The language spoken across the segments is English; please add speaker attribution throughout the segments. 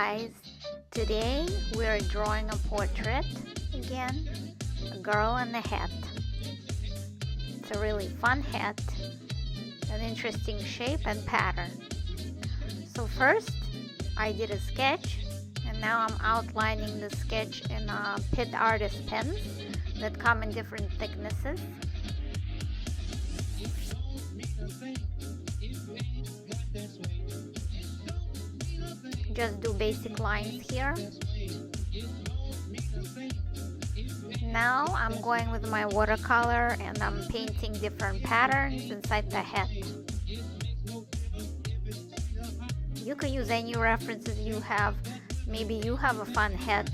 Speaker 1: guys, today we're drawing a portrait again, a girl in a hat. It's a really fun hat, an interesting shape and pattern. So first I did a sketch, and now I'm outlining the sketch in Pitt Artist pens that come in different thicknesses. Just do basic lines here. Now I'm going with my watercolor and I'm painting different patterns inside the hat. You can use any references you have. Maybe you have a fun hat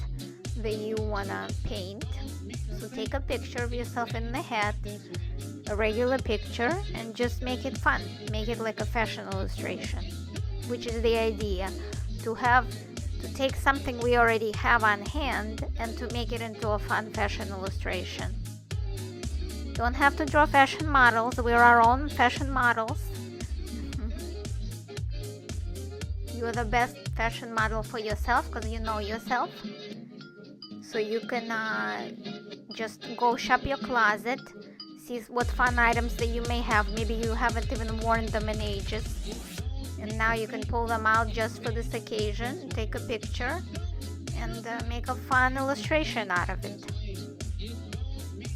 Speaker 1: that you wanna paint. So take a picture of yourself in the hat, a regular picture, and just make it fun. Make it like a fashion illustration, which is the idea. To take something we already have on hand and to make it into a fun fashion illustration. Don't have to draw fashion models. We're our own fashion models. You're the best fashion model for yourself because you know yourself. So you can just go shop your closet, see what fun items that you may have. Maybe you haven't even worn them in ages. And now you can pull them out just for this occasion, take a picture, and make a fun illustration out of it.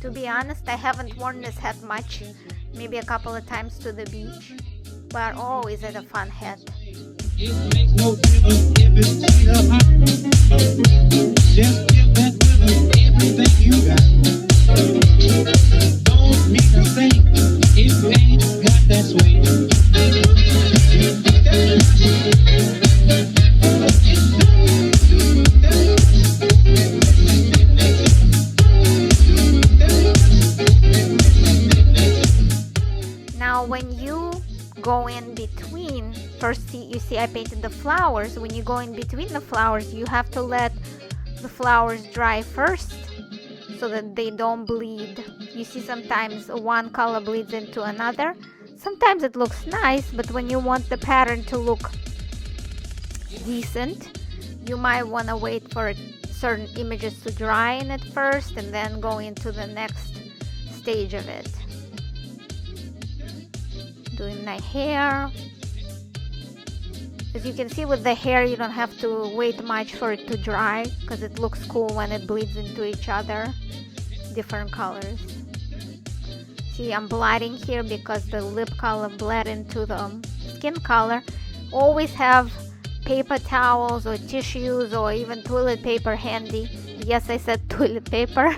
Speaker 1: To be honest, I haven't worn this hat much, maybe a couple of times to the beach, but always at a fun hat.
Speaker 2: It makes no difference if it's sweet or hot. Just give that rhythm everything you got. Don't make a thing if you ain't got that swing.
Speaker 1: Now when you go in between, first you see I painted the flowers. When you go in between the flowers, you have to let the flowers dry first so that they don't bleed. You see sometimes one color bleeds into another. Sometimes it looks nice, but when you want the pattern to look decent, you might want to wait for certain images to dry in it first and then go into the next stage of it. Doing my hair. As you can see with the hair, you don't have to wait much for it to dry because it looks cool when it bleeds into each other, different colors. See, I'm blotting here because the lip color bled into the skin color. Always have paper towels or tissues or even toilet paper handy. Yes, I said toilet paper.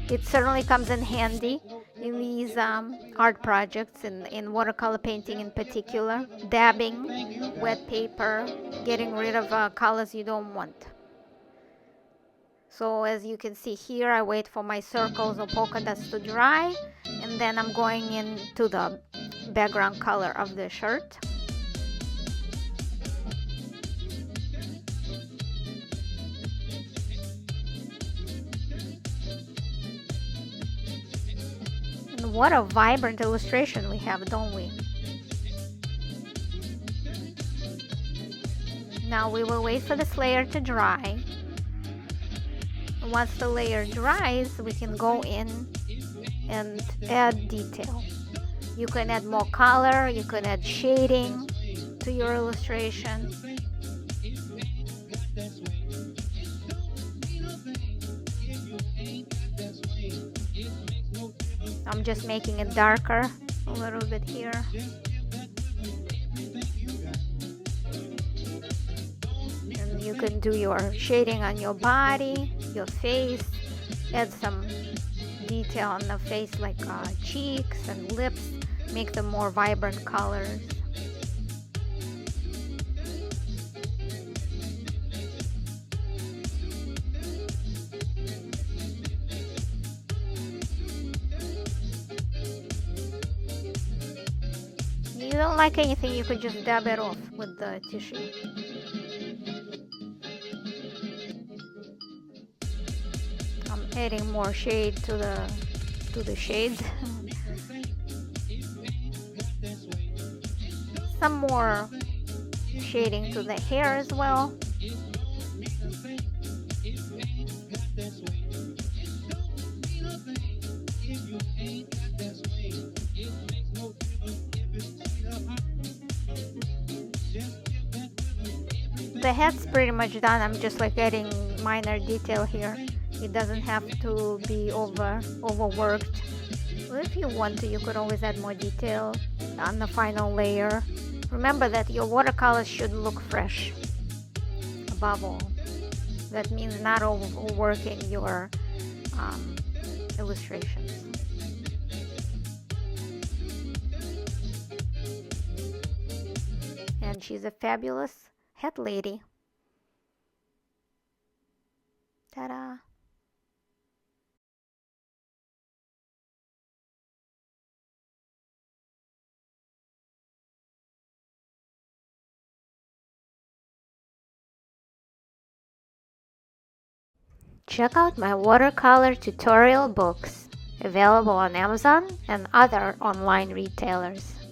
Speaker 1: It certainly comes in handy in these art projects, in watercolor painting in particular. Dabbing, wet paper, getting rid of colors you don't want. So as you can see here, I wait for my circles or polka dots to dry, and then I'm going into the background color of the shirt. And what a vibrant illustration we have, don't we? Now we will wait for this layer to dry. Once the layer dries, we can go in and add detail. You can add more color, you can add shading to your illustration. I'm just making it darker a little bit here. And you can do your shading on your body, your face, add some detail on the face like cheeks and lips, make them more vibrant colors. If you don't like anything, you could just dab it off with the tissue. I'm adding more shade to the shades. Some more shading to the hair as well.
Speaker 2: you ain't got that swing. It makes no difference if it's sweet or hot. Just give that rhythm every
Speaker 1: The head's pretty much done. I'm just like adding minor detail here. It doesn't have to be overworked. Well, if you want to, you could always add more detail on the final layer. Remember that your watercolors should look fresh above all. That means not overworking your illustrations. And she's a fabulous head lady. Ta-da! Check out my watercolor tutorial books, available on Amazon and other online retailers.